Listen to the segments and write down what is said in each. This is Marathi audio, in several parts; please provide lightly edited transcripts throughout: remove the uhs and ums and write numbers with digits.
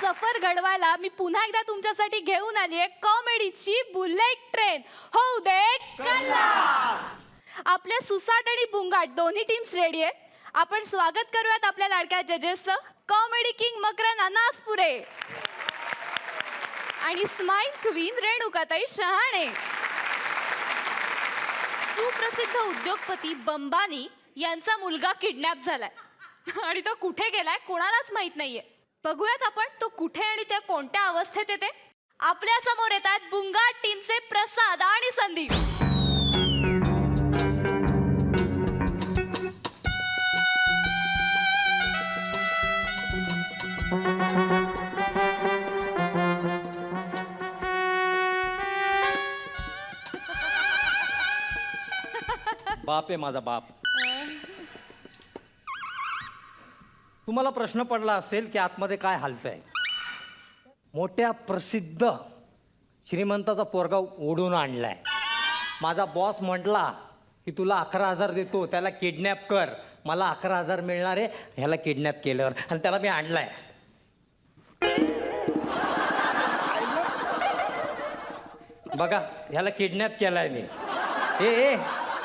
सफर घडवायला मी पुन्हा एकदा तुमच्यासाठी घेऊन आली आहे कॉमेडीची बुलेट ट्रेन. हो दे कल्ला. आपल्या सुसाट आणि बुंगाट दोन्ही टीम्स रेडी आहेत. आपण स्वागत करूयात आपल्या लाडक्या जजेसचं. कॉमेडी किंग मकरंद अनासपुरे आणि स्माइल क्वीन रेणुकाताई शहाणे. सुप्रसिद्ध उद्योगपती बंबानी यांचा मुलगा किडनॅप झालाय आणि तो कुठे गेलाय कोणालाच माहित नाहीये. बघूयात आपण तो कुठे आणि त्या कोणत्या अवस्थेत येते. आपल्या समोर येत आहेत बुंगाट टीमचे प्रसाद आणि संदीप. बाप आहे माझा बाप. तुम्हाला प्रश्न पडला असेल की आतमध्ये काय हालतंय. मोठ्या प्रसिद्ध श्रीमंताचा पोरगा ओढून आणलाय. माझा बॉस म्हटला की तुला 11,000 देतो, त्याला किडनॅप कर. मला 11,000 मिळणार आहे ह्याला किडनॅप केल्यावर, आणि त्याला मी आणलाय. बघा ह्याला किडनॅप केलाय मी. ए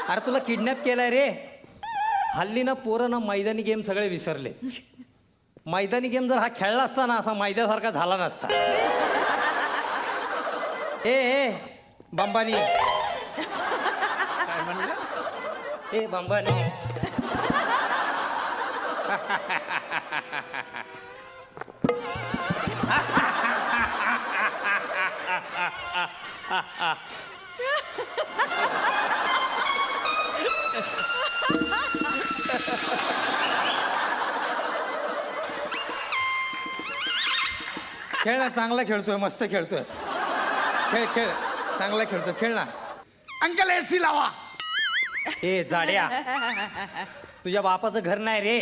अरे तुला किडनॅप केलाय रे. हल्ली ना पोरं ना मैदानी गेम सगळे विसरले. मैदानी गेम जर हा खेळला असता ना असा मैद्यासारखा झाला नसता. ए बंबानी. काय म्हणलं? ए बंबानी. खेळ ना, चांगला खेळतोय, मस्त खेळतोय. खेळ खेळ, चांगला खेळतोय, खेळ ना. अंकल एसी लावा. ए जाड्या, तुझ्या बापाचं घर नाही रे.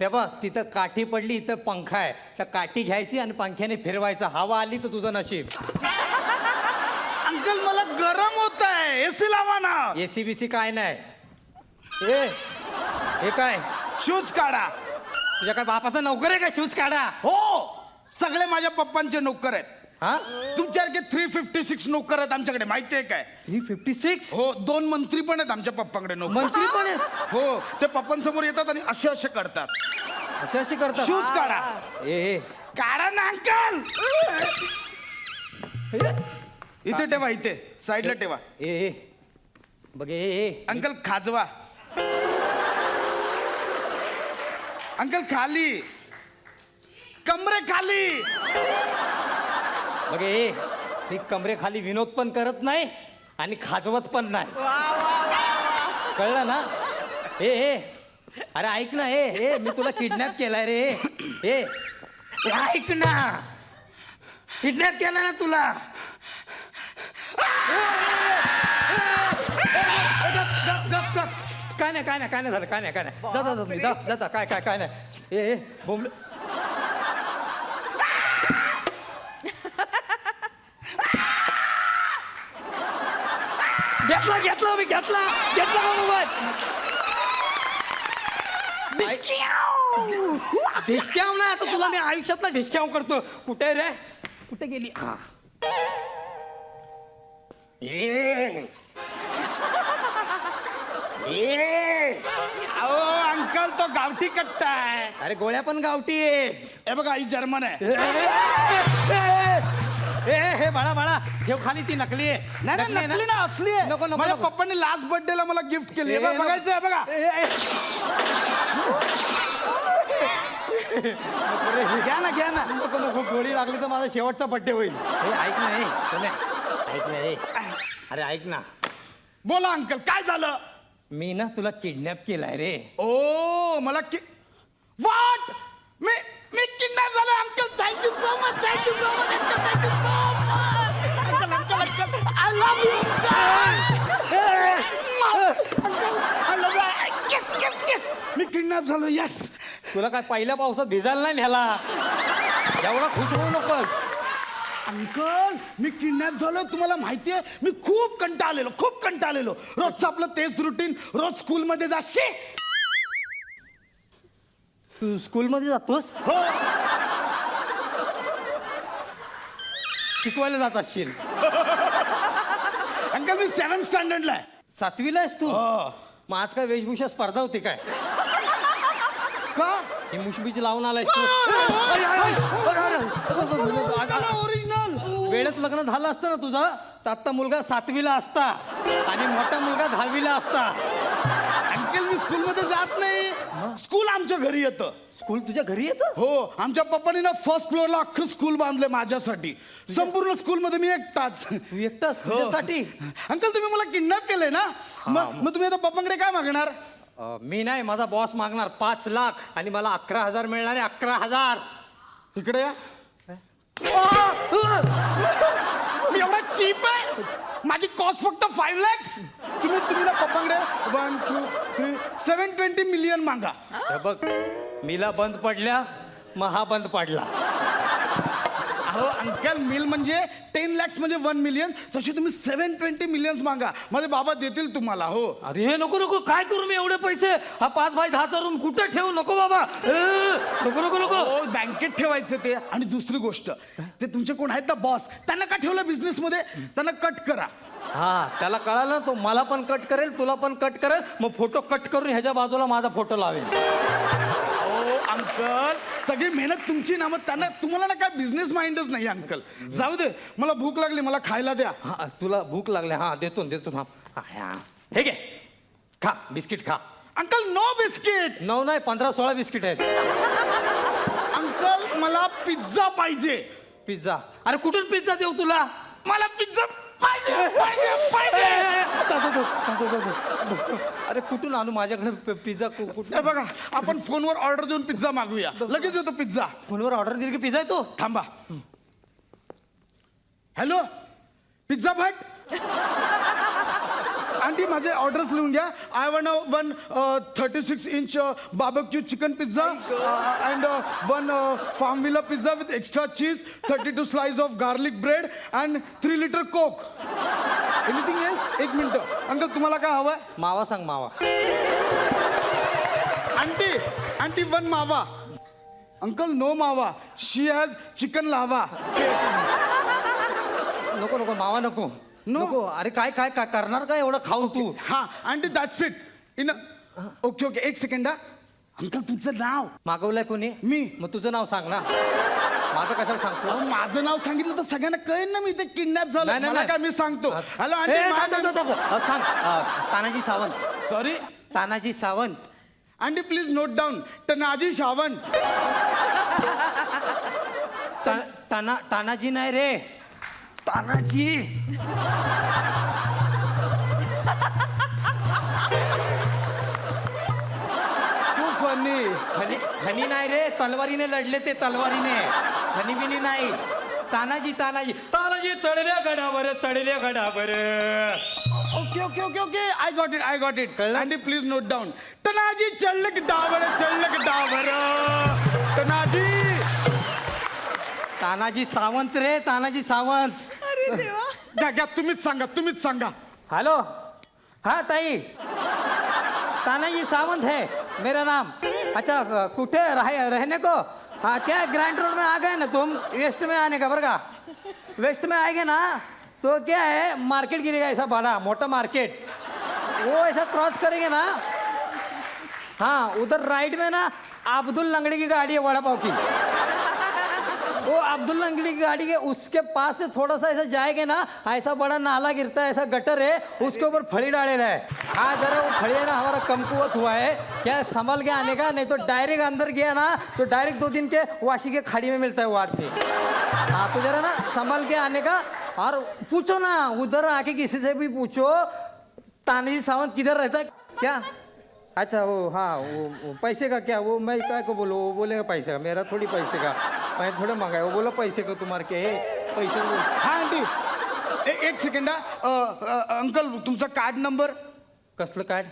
ते बघ तिथं काठी पडली, इथं पंखा आहे. त्या काठी घ्यायची आणि पंख्याने फिरवायचं. हवा आली तर तुझं नशीब. अंकल मला गरम होत आहे, एसी लावा ना. एसी बीसी काय नाही. ए हे काय शूज काढा. तुझ्या काय बापाचा नोकर आहे का शूज काढा? हो, सगळे माझ्या पप्पांचे नोकर आहेत. हा, तुमच्यासारखे 356 नोकर आहेत आमच्याकडे, माहितीये काय? 356? हो, 2 मंत्री पण आहेत आमच्या पप्पांकडे नोकर. मंत्री पण आहेत? हो, ते पप्पांसमोर येतात आणि असे असे करतात. असे असे करतात? शूज काढा. ए काढा ना अंकल. इथे ठेवा, इथे साईडला ठेवा. ए बघ ए अंकल खाजवा. अंकल खाली, कमरे खाली. बघ ए मी कमरे खाली विनोद पण करत नाही आणि खाजवत पण नाही. कळलं ना? ए अरे ऐक ना. ए मी तुला किडनॅप केलाय रे. ए ऐक ना, किडनॅप केलाय ना तुला. काय नाही काय नाही काय नाही झालं, काय नाही काय नाही. जाता काय काय काय नाही. ए बोंबल. घेतला मी घेतला बरोबर. ढिसक्याव ना आता तुला मी आयुष्यातला ढिसक्याव करतो. कुठे रे, कुठे गेली? हा अहो अंकल, तो गावठी कट्टा आहे. अरे गोळ्या पण गावठी आहेत. हे बघा, ही जर्मन आहे. हे बाळा ठेव खाली, ती नकली आहे. नाही नकली ना, असली आहे. नको, नको, माझ्या नको. पप्पांनी लास्ट बर्थडेला मला गिफ्ट केली. ए, नको. बघायचं आहे बघा. घ्या ना. नको नको, गोळी लागली तर माझा शेवटचा बड्डे होईल. हे ऐक ना, ऐक ना. अरे ऐक ना. बोला अंकल, काय झालं? मी ना तुला किडनॅप केलाय रे. ओ मला व्हॉट? मी किडनॅप झालो uncle. Thank you so much. Thank you so much uncle. Thank you so much uncle. I love you uncle. Me kidnap झालो. यस. तुला काय पहिल्या पावसात भिजायला नाही न्याला. एवढा खुश होऊ नकोस. अंकल मी किडनॅप झालोय. तुम्हाला माहितीये मी खूप कंटाळलेलो. रोजचं आपलं तेच रुटीन. रोज स्कूलमध्ये जाशी. तू स्कूलमध्ये जातोस? हो. शिकवायला जात असशील. अंकल मी 7th स्टँडर्डला आहे. 7वीला आहेस तू? हो. मग आज काय वेशभूषा स्पर्धा होती काय? का ही मुशबीची लावून आलायस तू? ओरिजिनल. वेळेत लग्न झालं असतं ना तुझं तर आत्ता मुलगा 7वीला असता आणि मोठा मुलगा 10वीला असता. अंकल मी स्कूलमध्ये जात नाही. स्कूल आमच्या घरी येतं. स्कूल तुझ्या घरी येतं? हो, आमच्या पप्पानी ना फर्स्ट फ्लोअरला अख्खं स्कूल बांधले माझ्यासाठी. संपूर्ण स्कूलमध्ये मी एकटाच. तू एकटाच तुझ्यासाठी? अंकल तुम्ही मला किडनॅप केलंय ना, मग तुम्ही आता पप्पांकडे काय मागणार? मी नाही, माझा बॉस मागणार 5 लाख आणि मला 11,000 मिळणार आहे. 11,000. इकडे या. मी एवढा चीप आहे? माझी कॉस्ट फक्त 5 lakhs. तुम्ही ना पप्पांकडे 1 2 3 720 मिलियन मागा. हे बघ, मिला बंद पडल्या मग हा बंद पडला. अहो अंकल, मिल म्हणजे 10 lakhs म्हणजे 1 million. तशी तुम्ही 720 मिलियन्स मागा. माझे बाबा देतील तुम्हाला. हो. अरे हे नको नको, काय करू मी एवढे पैसे? हा 5x10चा रूम कुठे ठेवू? नको बाबा, नको नको नको. हो, बँकेत ठेवायचे ते. आणि दुसरी गोष्ट, ते तुमचे कोण आहेत ना बॉस, त्यांना का ठेवलं बिझनेस मध्ये? त्यांना कट करा. हा, त्याला कळालं ना, तो मला पण कट करेल, तुला पण कट करेल. मग फोटो कट करून ह्याच्या बाजूला माझा फोटो लावेल. हो अंकल, सगळी मेहनत तुमची ना, मग त्यांना तुम्हाला ना काय बिझनेस माइंडच नाही अंकल. जाऊ दे, मला भूक लागली, मला खायला द्या. हा, तुला भूक लागली? हा, देतो देतो, थांब. हा, हे घे, खा बिस्किट खा. Uncle no biscuit. 9 नाही 15-16 बिस्किट आहेत. अंकल मला पिझ्झा पाहिजे. पिझ्झा? अरे कुठून पिझ्झा देऊ तुला? मला पिझ्झा पाहिजे पाहिजे पाहिजे. अरे कुठून आणू? माझ्याकडे पिझ्झा कुठून? हे बघा, आपण फोनवर ऑर्डर देऊन पिझ्झा मागूया. लगेच येतो पिझ्झा. फोनवर ऑर्डर दिली की पिझ्झा येतो? थांबा. Hello, pizza Bhat. आंटी माझे ऑर्डर्स लिहून घ्या. I want 1 36 inch barbecue chicken pizza and 1 farm villa pizza with extra cheese, 32 slice of garlic bread and 3 litre coke. Anything else? 1 minute uncle, तुम्हाला काय हवंय? मावा सांग, मावा. आंटी 1 मावा. अंकल नो मावा, शी हॅज चिकन लावा. नको नको, मावा नको. No. नको. अरे काय काय काय करणार काय एवढं खाऊन तू? हा aunty that's it. In okay okay, 1 second. Uncle तुमचं नाव? मागवलंय कोणी? मी. मग तुझं नाव सांग ना. माझं कशाला सांगतो? अहो, माझं नाव सांगितलं तर सगळ्यांना कळेल ना, मी ते किडनॅप झालं. नाही, मला नाही. काय, मी सांगतो. हॅलो ए, थांब, थांब, आंटी. थांब, थांब. सांग. Tanaji Sawant. Sorry Tanaji Sawant. Aunty please note down. Tanaji Sawant. Tanaji नाही रे, तानाजी. So funny. खनी नाही रे, तलवारीने लढले ते, तलवारीने. खनी बिनी नाही. तानाजी तानाजी तानाजी चढल्या गडावर, चढल्या गडावर. Okay okay okay okay, I got it. कळलं? Aunty please note down. Tanaji चढलं डावर, चढलं डावर. तनाजी. तानाजी सावंत रे, तानाजी सावंत. घ्या, तुम्हीच सांगा. हेलो, हाँ ताई, तानाजी सावंत है मेरा नाम. अच्छा, कुठे रहने को? हाँ, क्या ग्रैंड रोड में आ गए ना तुम? वेस्ट में आने का, बरगा वेस्ट में आएंगे ना तो क्या है, मार्केट गिरेगा, ऐसा बड़ा मोटा मार्केट, वो ऐसा क्रॉस करेंगे ना. हाँ, उधर राइट में ना अब्दुल लंगड़ी की गाड़ी है, वड़ा पाव की. वो अब्दुल लंगड़ी की गाड़ी के उसके पास से थोड़ा सा ऐसा जाएंगे ना, ऐसा बड़ा नाला गिरता है, ऐसा गटर है, उसके ऊपर फड़ी डालेला है. हाँ, जरा वो फड़ी है ना, हमारा कमकुवत हुआ है, क्या संभल के आने का, नहीं तो डायरेक्ट अंदर गया ना तो डायरेक्ट 2 दिन के वाशी के खाड़ी में मिलता है वो आदमी. हाँ, तो जरा ना संभल के आने का. और पूछो ना, उधर आके किसी से भी पूछो तानाजी सावंत किधर रहता है. क्या? अच्छा, वो हाँ, वो पैसे का क्या, वो मैं क्या को बोलो, वो बोलेगा पैसे का, मेरा थोड़ी पैसे का, मैं थोड़े मंगाए. वो बोला पैसे का तुम्हारे के पैसे. हा आंटी, एक सेकंड. अंकल तुमचा कार्ड नंबर? कसलं कार्ड?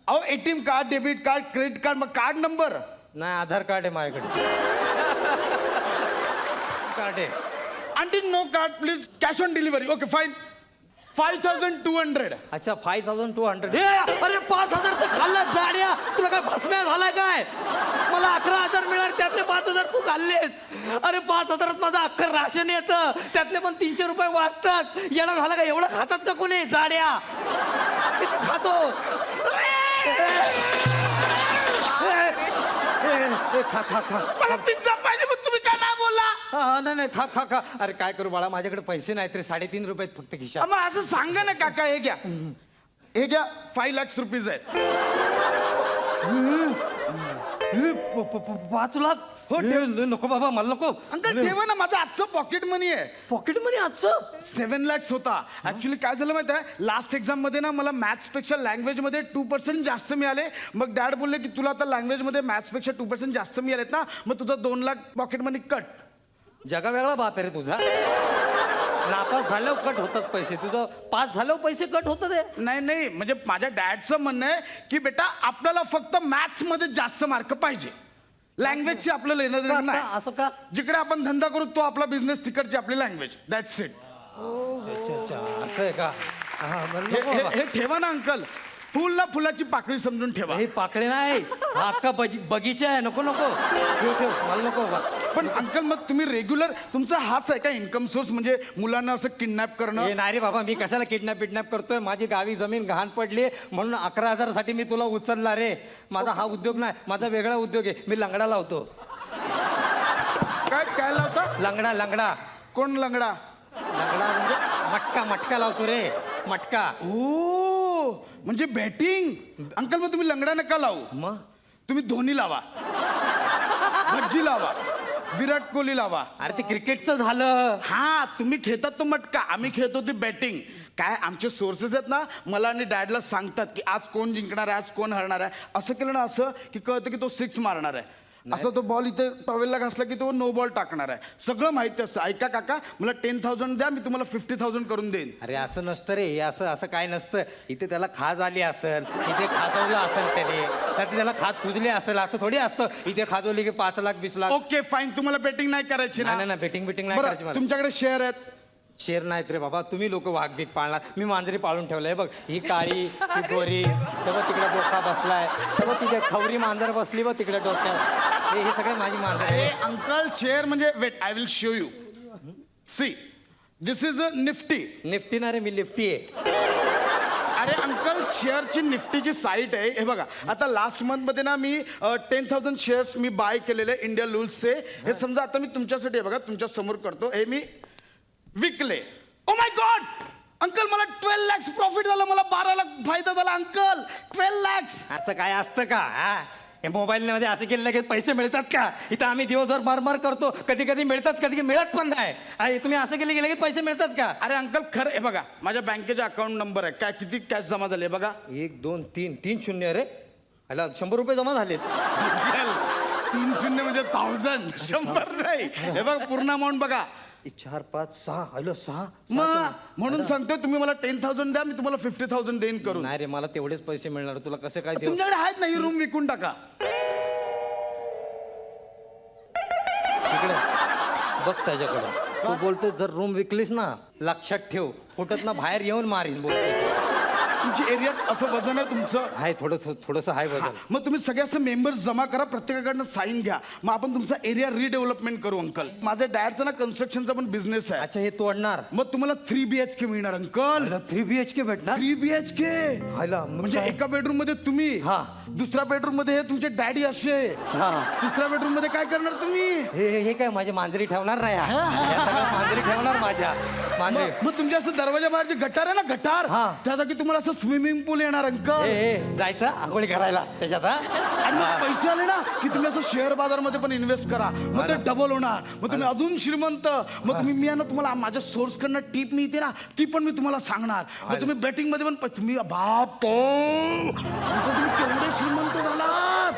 अहो ATM card, debit card, credit card, मग कार्ड नंबर? नाही, आधार कार्ड आहे माझ्याकडे. कार्ड आहे. Aunty no card please, cash on delivery. Okay fine. 5200. अच्छा, 5200. अरे 5000 तर खाल्लं जाड्या, तुला काय भस्म्या झालाय काय? मला 11,000 मिळाले, त्यातले 5,000 तू घाललेस. अरे 5,000 माझं अख्खं राशन येतं, त्यातले पण 300 रुपये वाचतात. येणं झालं का? एवढं खातात का कोणी? जाड्या किती खातो? खा खा खा. मला पिझ्झा पाहिजे, पण तुम्ही काय नाही बोलला? नाही नाही, खा खा खा. अरे काय करू बाळा, माझ्याकडे पैसे नाहीत रे. 3.5 रुपये फक्त खिशात. मग असं सांगा ना काका, हे घ्या, हे घ्या, 5 लाख रुपीज आहेत. 5 लाख? हो, ठेव. नको बाबा, मला नको. अंकल ठेवा ना, माझं आजचं पॉकेट मनी आहे. पॉकेट मनी आजचं 7 lakhs होता. ऍक्च्युली काय झालं माहिती आहे, लास्ट एक्झाम मध्ये ना मला मॅथ्स पेक्षा लँग्वेज मध्ये 2% जास्त मिळाले. मग डॅड बोलले की तुला आता लँग्वेज मध्ये मॅथ्स पेक्षा 2% जास्त मिळालेत ना, मग तुझा 2 लाख पॉकेट मनी कट. जगा वेगळा बाप आहे रे तुझा. नापास झाल्यावर कट होतात पैसे, तुझं पास झाल्यावर पैसे कट होतात. नाही नाही, म्हणजे माझ्या डॅडचं म्हणणं आहे की बेटा आपल्याला फक्त मॅथ्स मध्ये जास्त मार्क पाहिजे, लँग्वेजची आपल्याला लेणं देणं नाही. असं का? जिकडे आपण धंदा करू तो आपला बिझनेस, तिकडची आपली लँग्वेज. That's it. असं आहे का? हे ठेवा ना अंकल, फुल ना फुलाची पाकळी समजून ठेवा. हे पाकडे नाही, हा अख्खा बगीचा आहे. नको नको, ठेव ठेव, मला नको बाबा. पण अंकल मग तुम्ही रेग्युलर तुमचा हाच आहे का इन्कम सोर्स, म्हणजे मुलांना असं किडनॅप करणं? हे नाही रे बाबा, मी कशाला किडनॅप करतोय? माझी गावी जमीन घाण पडली म्हणून 11,000 साठी मी तुला उचलला रे. माझा हा उद्योग नाही, माझा वेगळा उद्योग आहे. मी लंगडा लावतो. काय काय लावता? लंगडा लंगडा. कोण लंगडा? लंगडा म्हणजे मटका लावतो रे, मटका. ओ, म्हणजे बॅटिंग. अंकल मग तुम्ही लंगडा नका लावू, मग तुम्ही धोनी लावा, भज्जी लावा, विराट कोहली लावा. अरे ते क्रिकेटचं झालं. हा, तुम्ही खेळतात तो मटका, आम्ही खेळतो ती बॅटिंग. काय आमचे सोर्सेस आहेत ना, मला आणि डॅडला सांगतात की आज कोण जिंकणार आहे, आज कोण हरणार आहे. असं केलं ना असं की कळतं की तो 6 मारणार आहे. असं तो बॉल इथे टॉवेलला घासला की तो नो बॉल टाकणार आहे. सगळं माहिती असतं. ऐका काका, मला 10,000 द्या, मी तुम्हाला 50,000 करून देईन. अरे असं नसतं रे, असं असं काय नसतं. इथे त्याला खाज आली असेल, इथे खाजवलं असेल त्याने, तर त्याला खाज खुजली असेल, असं थोडी असतं. इथे खाजवली की 5 लाख 20 लाख. ओके फाईन, तुम्हाला बेटिंग नाही करायची ना? नाही नाही, बेटिंग नाही करायची बरं, मला. तुमच्याकडे शेअर आहेत? शेर नाहीत रे बाबा, तुम्ही लोक वाघबीक पाळणार, मी मांजरी पाळून ठेवलंय बघ. ही काळी, ही गोरी, तेव्हा तिकडे बोका बसलाय, तेव्हा तिथे खवरी मांजर बसली बघ तिकडे डोक्यात. हे सगळे माझी मांजर अरे आहे. अंकल, शेअर म्हणजे wait, I will show you. See, this is a Nifty. Nifty ना रे, मी लिफ्टी आहे. अरे अंकल, शेअरची निफ्टीची साईट आहे. हे बघा, आता लास्ट मंथ मध्ये ना मी 10,000 शेअर्स मी बाय केलेले इंडिया लुल्सचे. हे समजा आता मी तुमच्यासाठी बघा तुमच्या समोर करतो, हे मी विकले. ओ माय गॉड अंकल, मला 12 lakhs प्रॉफिट झालं, मला 12 लाख फायदा झाला अंकल. 12 lakhs. असं काय असतं का? हा, हे मोबाईलमध्ये असं केलं की पैसे मिळतात का? इथं आम्ही दिवसभर मारमार करतो, कधी कधी मिळतात, कधी कधी मिळत पण नाही. अरे तुम्ही असं केलं की लगेच पैसे मिळतात का? अरे अंकल खरं आहे, बघा माझ्या बँकेचा अकाउंट नंबर आहे. काय किती कॅश जमा झाले बघा. 1 2 3 3 शून्य रे. ह्याला 100 रुपये जमा झालेत. 3 शून्य म्हणजे 1000, 100 नाही. हे बघा पूर्ण अमाऊंट बघा. 4 5 6 हॅलो 6. मग म्हणून सांगतो, तुम्ही मला 10,000 द्या, मी तुम्हाला 50,000 देईन करून. नाही रे, मला तेवढेच पैसे मिळणार. तुला कसं काय देऊ? तुमच्याकडे आहेत ना, ही रूम विकून टाका. तिकडे बघ त्याच्याकडे. तू बोलतोय जर रूम विकलीस ना, लक्षात ठेव, फुटत ना बाहेर येऊन मारीन. बोलतो तुमची एरियात असं वजन आहे तुमचं? हाय, थोडंसं हाय वजन. मग तुम्ही सगळे असं मेंबर्स जमा करा, प्रत्येकाकडनं साईन घ्या, मग आपण तुमचा एरिया रिडेव्हलपमेंट करू अंकल. माझ्या डॅडचा ना कन्स्ट्रक्शनचा पण बिझनेस आहे. अच्छा, हे तोडणार? मग तुम्हाला 3 BHK मिळणार अंकल. 3 BHK भेटणार? 3 BHK हायला, म्हणजे एका बेडरूम मध्ये तुम्ही, हा. दुसऱ्या बेडरूम मध्ये हे तुमचे डॅडी असे, हा. तिसऱ्या बेडरूम मध्ये काय करणार तुम्ही? हे काय माझी मांजरी ठेवणार नाही? या सगळ्या मांजरी ठेवणार माझ्या मांजरी. मग तुमच्या असं दरवाजा बाहेर जे गटार आहे ना, गटार, हा. त्या जागी तुम्हाला असं स्विमिंग पूल येणार अंकल. जायचं आंघोळी करायला त्याच्यात. आणि मग पैसे आले ना की तुम्ही असं शेअर बाजार मध्ये पण इन्व्हेस्ट करा, मग ते डबल होणार, मग तुम्ही अजून श्रीमंत. मग तुम्ही, मी ना तुम्हाला माझ्या सोर्स कडनं टीप मिळते ना, ती पण मी तुम्हाला सांगणार. मग तुम्ही बेटिंग मध्ये पण तुम्ही बाप तुम्ही केवढे श्रीमंत झालात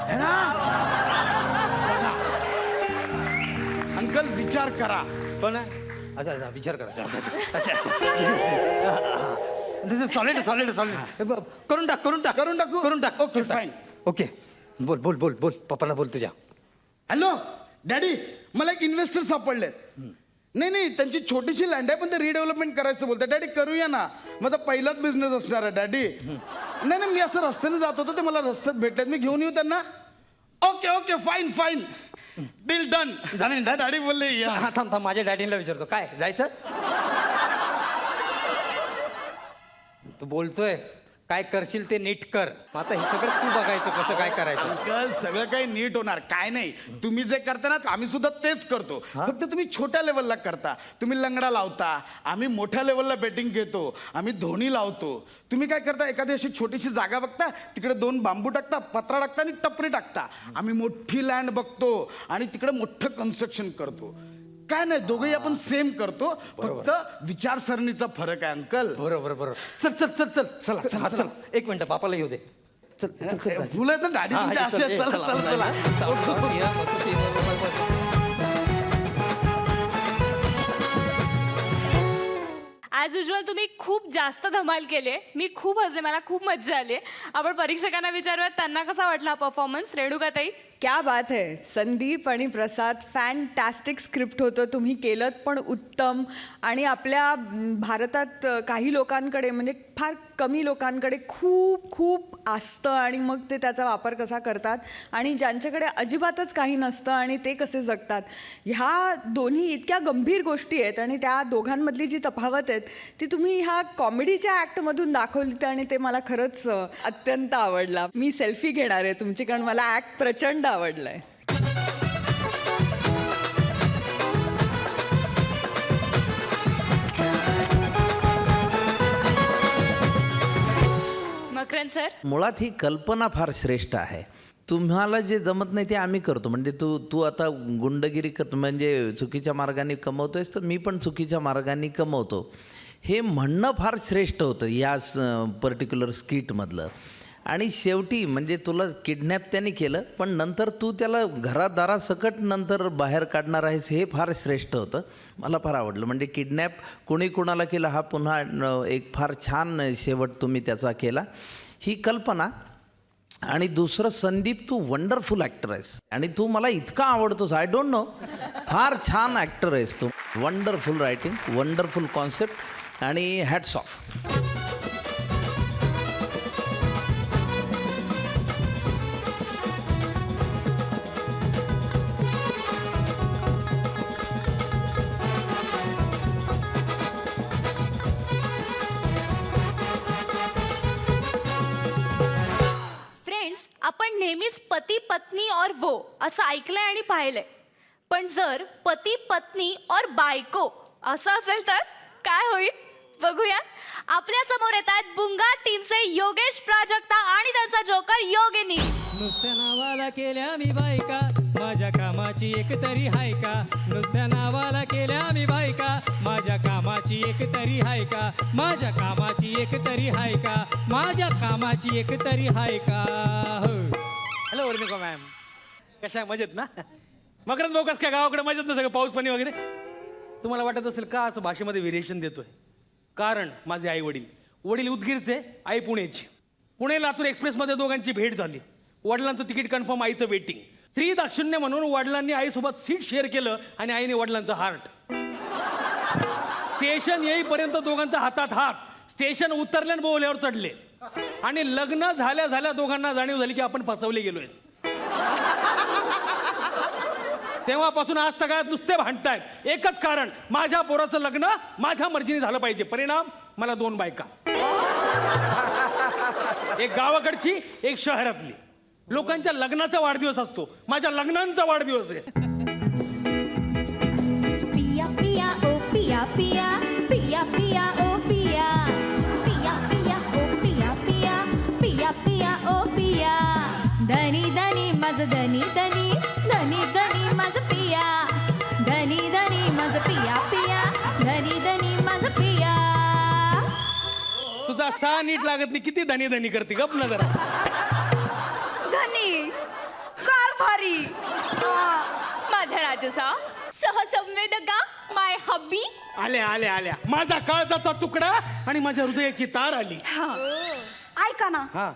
है ना. अंकल विचार करा. पण अच्छा अच्छा, विचार करा. सॉलिड करून टाक. Okay fine. ओके, बोल पप्पाला बोल तुझ्या. हॅलो डॅडी, मला एक इन्व्हेस्टर सापडलेत. नाही त्यांची छोटीशी लँड आहे पण ते रिडेव्हलपमेंट करायचं बोलतात. डॅडी करूया ना, माझा पहिलाच बिझनेस असणार आहे डॅडी. नाही मी असं रस्त्याने जात होतो, ते मला रस्त्यात भेटलेत, मी घेऊन येऊ त्यांना. Okay fine deal done. Daddy बोलले या. हा थांब माझ्या डॅडीला विचारतो, काय जायचं? तू बोलतोय काय करशील ते नीट कर. आता हे सगळं तू बघायचं कसं काय करायचं. अंकल सगळं काही नीट होणार, काय नाही. तुम्ही जे करता ना आम्ही सुद्धा तेच करतो, फक्त तुम्ही छोट्या लेवलला करता. तुम्ही लंगडा लावता, आम्ही मोठ्या लेवलला बेटिंग घेतो, आम्ही धोनी लावतो. तुम्ही काय करता, एखादी अशी छोटीशी जागा बघता, तिकडे 2 बांबू टाकता, पत्रा टाकता आणि टपरी टाकता. आम्ही मोठी लँड बघतो आणि तिकडे मोठं कन्स्ट्रक्शन करतो. काय नाही, दोघंही आपण सेम करतो, फक्त विचारसरणीचा फरक आहे अंकल. बरोबर. चल चल 1 मिनिट बापाला येऊ दे. चल फुलं आहेत ना डॅडी तुमचे असे आहेत. चला ॲज युजल तुम्ही खूप जास्त धमाल केली. मी खूप हसले, मला खूप मज्जा आली. आपण परीक्षकांना विचारूयात त्यांना कसा वाटला परफॉर्मन्स. रेणुकाताई. क्या बात है. संदीप आणि प्रसाद फॅन्टॅस्टिक स्क्रिप्ट होतं, तुम्ही केलं पण उत्तम. आणि आपल्या भारतात काही लोकांकडे म्हणजे फार कमी लोकांकडे खूप असतं आणि मग ते त्याचा वापर कसा करतात आणि ज्यांच्याकडे अजिबातच काही नसतं आणि ते कसे जगतात. ह्या दोन्ही इतक्या गंभीर गोष्टी आहेत आणि त्या दोघांमधली जी तफावत आहेत ती तुम्ही ह्या कॉमेडीच्या ॲक्टमधून दाखवलीत आणि ते मला खरंच अत्यंत आवडला. मी सेल्फी घेणार आहे तुमची, कारण मला ॲक्ट प्रचंड आवडलंय. मकरंद सर. मुळात ही कल्पना फार श्रेष्ठ आहे. तुम्हाला जे जमत नाही ते आम्ही करतो. म्हणजे तू आता गुंडगिरी करतो म्हणजे चुकीच्या मार्गाने कमवतोयस, तर मी पण चुकीच्या मार्गाने कमवतो. हे म्हणणं फार श्रेष्ठ होतं या पर्टिक्युलर स्किटमधलं. आणि शेवटी म्हणजे तुला किडनॅप त्याने केलं पण नंतर तू त्याला घरादारासकट नंतर बाहेर काढणार आहेस, हे फार श्रेष्ठ होतं. मला फार आवडलं. म्हणजे किडनॅप कोणी कुणाला केला हा पुन्हा एक फार छान शेवट तुम्ही त्याचा केला. ही कल्पना. आणि दुसरं संदीप, तू वंडरफुल ॲक्टर आहेस आणि तू मला इतका आवडतोस, आय डोंट नो. फार छान ॲक्टर आहेस तू. वंडरफुल रायटिंग, वंडरफुल कॉन्सेप्ट आणि हॅट्स ऑफ. आपण नेहमीच पती पत्नी और वो असं ऐकलंय आणि पाहिलंय, पण जर पती पत्नी और बायको असं असेल तर काय होईल बघूया. आपल्या समोर येत आहेत बुंगाट टीमचे योगेश, प्राजक्ता आणि त्यांचा जोकर योगिनी. नुसत्या नावाला केल्या मी बायका, माझ्या कामाची एक तरी हाय का. नुसत्या नावाला केल्या मी बायका, माझ्या कामाची एक तरी हाय का. माझ्या कामाची एक तरी हाय का. माझ्या कामाची एक तरी हाय का. हॅलो रेणुका मॅम, कशा मजेत ना? मकरंद भाऊ कसं काय गावाकडे मजेत ना सगळं, पाऊस पाणी वगैरे? तुम्हाला वाटत असेल का असं भाषेमध्ये व्हेरिएशन देतोय? कारण माझे आई वडील उदगीरचे, आई पुणेची. पुणे लातूर एक्सप्रेसमध्ये दोघांची भेट झाली. वडिलांचं तिकीट कन्फर्म, आईचं वेटिंग. 3-0 म्हणून वडिलांनी आईसोबत सीट शेअर केलं आणि आईने वडिलांचं हार्ट. स्टेशन येईपर्यंत दोघांचा हातात हात. स्टेशन उतरले आणि बोल्यावर चढले आणि लग्न झाल्या झाल्या दोघांना जाणीव झाली की आपण फसवले गेलोय. तेव्हापासून आज तगायत नुसते भांडतायत. एकच कारण, माझ्या पोराचं लग्न माझ्या मर्जीने झालं पाहिजे. परिणाम, मला 2 बायका, एक गावाकडची एक शहरातली. लोकांच्या लग्नाचा वाढदिवस असतो, माझ्या लग्नांचा वाढदिवस आहे. पिया पिया ओ पिया पिया पिया पिया ओ पिया पिया पिया ओ पिया पिया पिया पिया ओ पिया. धनी धनी माझ धनी धनी धनी धनी माझ पिया. धनी धनी माझ पिया पिया धनी धनी माझ पिया. तुझा सा नीट लागत नाही, किती धनी धनी करते, गप ना जरा. धनी कारभारी माझ्या राजसा सहसंवेदका माय हब्बी. आल्या माझा काळजाचा तुकडा आणि माझ्या हृदयाची तार आली. ऐका ना, हा,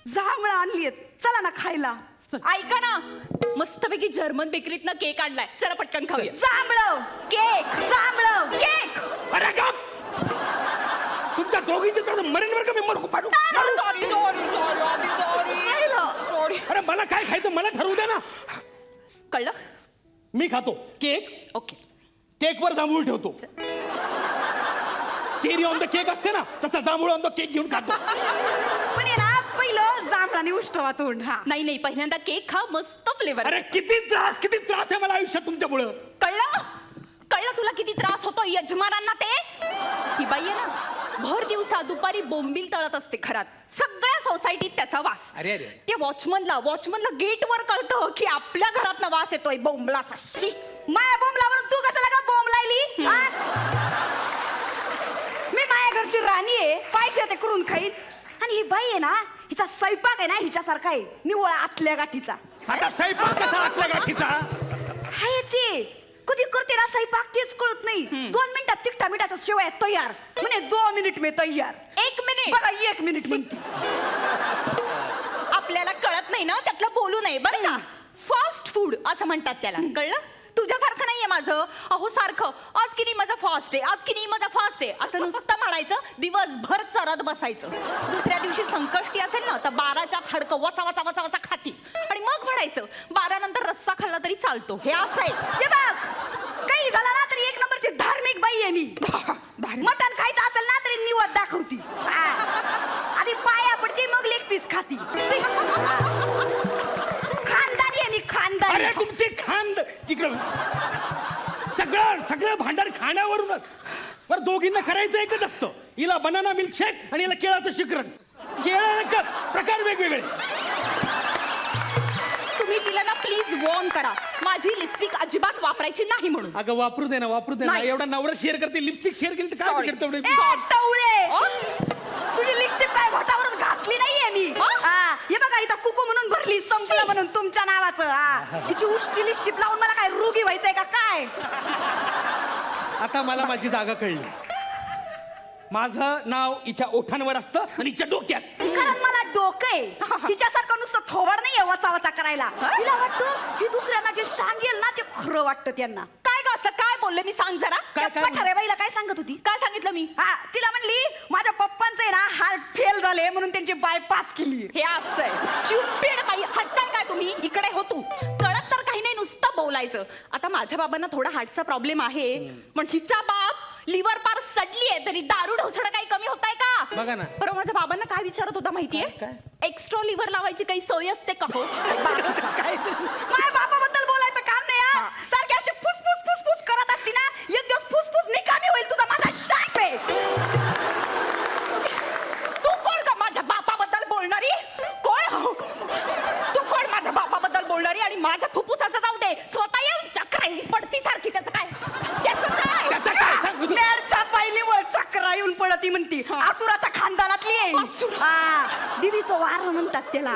जांभळं आणलीत, चला ना खायला. ऐका ना, मस्तपैकी जर्मन बेकरीतनं केक आणलाय, चला पटकन खाऊया. जांभळं केक, जांभळं केक. अरे का तुमच्या दोघींचे तर मरेन बरं का मी मरू पाडू. सॉरी. अरे मला काय खायचं मला ठरवू द्या ना. कळलं? मी खातो केक. ओके. केकवर जांभूळ ठेवतो. चेरी ऑन द केक असते ना, तसा जांभूळ ऑन द केक घेऊन खातो. पण आहे ना पहिलं जांभळाने उष्टवा तोंड. हा नाही पहिल्यांदा केक खा, मस्त फ्लेवर. अरे किती त्रास आहे मला आयुष्यात तुमच्यामुळं. कळलं तुला किती त्रास होतो यजमानांना ते? ही बाई आहे ना, भर दिवसा दुपारी बोंबील तळत असते घरात, सगळ्या सोसायटीत त्याचा वास. अरे. ते वॉचमनला गेटवर कळतं की आपल्या घरात ना वास येतोय बोंबलाचा. शी, माया बोंबलावर तू कशाला का बोंब लायली? मी माया घरची राणी आहे, पाहिजे ते करून खाईन. आणि ही बाई आहे ना, हिचा स्वयंपाक आहे ना हिच्यासारखा आहे, निवळ आतल्या गाठीचा. आता स्वयंपाक कसा आतल्या गाठीचा? हायचे कधी करते ना स्वयंपाक तेच कळत नाही. 2 मिनिटात तिखटा मिठाच्या शेवया तयार, म्हणे 2 मिनिट में तयार. 1 मिनिट बघा 1 मिनिट म्हणते. आपल्याला कळत नाही ना, त्यातलं बोलू नये बरं का. फास्ट फूड असं म्हणतात त्याला, कळलं? तुझ्यासारखं नाहीये माझं. अहो सारखं आज की नाही माझा फास्ट आहे, आज की नाही माझा फास्ट आहे असं नुसतं म्हणायचं, दिवसभर चरत बसायचं. दुसऱ्या दिवशी संकष्टी असेल ना तर 12च्या हाडकं वचा वचा वचा वचा खाती आणि मग म्हणायचं 12 नंतर रस्सा खाल्ला तरी चालतो. हे असं आहे. हे बघ काही झालं ना तरी 1 नंबरची धार्मिक बाई आहे मी. मटण खायचं असेल ना तरी निवड दाखवती. आधी पाया पडते मग लेग पीस खाती. खानदानी आहे मी, खानदानी. अरे तुमची खांद इकडं सगळं भांडार खाण्यावरूनच. बरं दोघींना करायचं एकच असतं, हिला बनाना मिल्कशेक आणि हिला केळाचं शिकरण. केळं एकच, प्रकार वेगवेगळे. तुम्ही तिला ना प्लीज वॉर्न करा, माझी लिपस्टिक अजिबात वापरायची नाही म्हणून. अगं वापरू दे ना. नाही. एवढा नवरा शेअर करते, लिपस्टिक शेअर केली तर काय Sorry. बिघडतं एवढं? ए, टवळे तुझी लिपस्टिक काय भटावरून घासली नाहीये मी. हे बघा इथं कुकू म्हणून भरली, संपलं म्हणून तुमच्या नावाचं. हिची उष्टी लिपस्टिक लावून मला काय रोगी व्हायचंय का काय? आता मला माझी जागा कळली. माझं नाव हिच्या ओठांवर असतं आणि हिच्या डोक्यात. कारण मला डोकं आहे, तिच्यासारखं नुसतं थोवर नाहीये वचा वचा करायला. तिला वाटतं ही दुसऱ्यांना जे सांगेल ना ते खरं वाटतं त्यांना. काय ग असं काय बोलले मी, सांग जरा. काय? पठारे बाईला काय सांगत होती? काय सांगितलं मी? तिला म्हणली माझ्या पप्पांचं आहे ना हार्ट फेल झाले म्हणून त्यांची बायपास केली. हे असं आहे. स्टुपिड बाई, हसताय काय तुम्ही? इकडे हो तू. कळत तर काही नाही, नुसतं बोलायचं. आता माझ्या बाबांना थोडा हार्टचा प्रॉब्लेम आहे, पण हिचा बाप लिव्हर पार सडली आहे तरी दारू ढोसणं काही कमी होत आहे का? बघा ना. बरं माझ्या बाबांना काय विचारत होता माहितीये? एक्स्ट्रा लिव्हर लावायची काही सोय असते का हो? माझ्या बापाबद्दल बोलायचं काम नाही. सारखी अशी फुसफुस फुसफुस करत असती ना, एक दिवस फुसफुस निकामी होईल. तुझा माझा शाप आहे. तू कोण का माझ्या बापाबद्दल बोलणारी? कोण? तू कोण माझ्या बापाबद्दल बोलणारी? आणि माझ्या फुफ्फुसाचं जाऊ दे, स्वतः येऊन चक्रा येऊन पडती सारखी. त्याचं काय? मेरच्या पायनीवर चक्रा येऊन पडती म्हणती. असुराच्या खानदानातली आहे. देवीचं वार म्हणतात त्याला.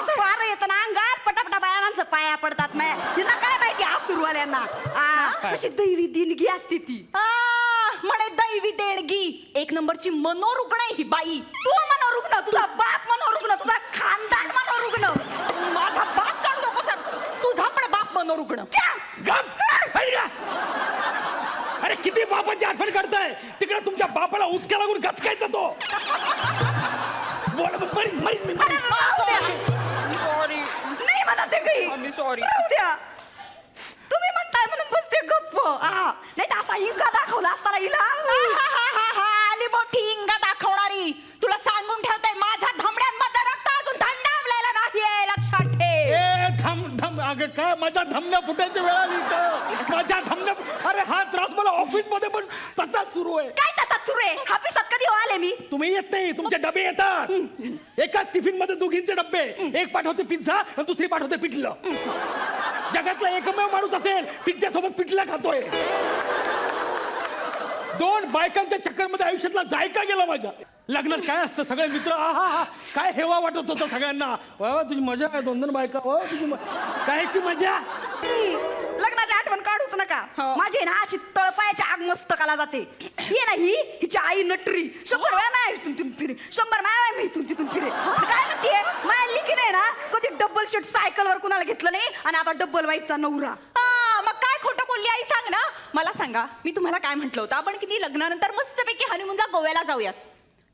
असं वार येतं ना अंगात, पटापटा बाया माणसं पाया पडतात. हिला काय माहिती आसुरवाल्यांना कशी दैवी देणगी असते ती. म्हणे दैवी देणगी. 1 नंबरची मनोरुग्ण आहे ही बाई. तू मनोरुग्ण, तुझा बाप मनोरुग्ण, तुझा खानदान मनोरुग्ण. माझा बाप काढू नको सर, तुझा पण बाप मनोरुग्ण. अरे किती बापाची आठवण करताय? तिकडे तुमच्या बापाला उचक्या लागून गचकायचा तो. नाही म्हणत ते काही. सॉरी द्या, तुम्ही म्हणताय म्हणून बसते गप्प. नाही तर असा इंगा दाखवला असताना हिला. आली मोठी इंगा दाखवणारी. तुला सांगून ठेवते, माझ्या धमड्यांमध्ये रक्त अजून थंडावलेलं नाहीये, लक्षात ठेव. धम अगं काय माझ्या धमन्या फुटायच्या वेळा इथं माझ्या धमन्या. अरे हा त्रास मला ऑफिस मध्ये पण तसाच सुरू आहे. काय तसाच सुरू आहे? ऑफिसात कधी आले मी? तुम्ही येत नाही, तुमचे डबे येतात. एकाच टिफिन मध्ये दोघींचे डबे. एक पाठवते पिझ्झा आणि दुसरी पाठवते पिठलं. जगातला एकमेव माणूस असेल पिझ्झा सोबत पिठलं खातोय. 2 बायकांच्या चक्करमध्ये आयुष्यातला जायका गेला माझ्या. लग्नात काय असतं, सगळे मित्र आहा काय हेवा वाटत होतं सगळ्यांना. वा तुझी मजा आहे, 2-2 बायका. तुझी कायची मजा. लग्नाची आठवण काढूच नका. माझी ना अशी तळपायाची आग मस्तकाला जाते. ये ना हिची आई नटरी 100 वेळा इथून तिथून फिरे, 100 वेळा मी इथून तिथून फिरे. काय म्हणते माझ्या लिखी नाही ना कधी डबल शेट सायकलवर कुणाला घेतलं नाही आणि आता डब्बल वाईफचा नवरा. मग काय खोटं बोलली आई, सांग ना. मला सांगा, मी तुम्हाला काय म्हटलं होतं, आपण किती लग्नानंतर मस्तपैकी हनीमूनला गोव्याला जाऊयात.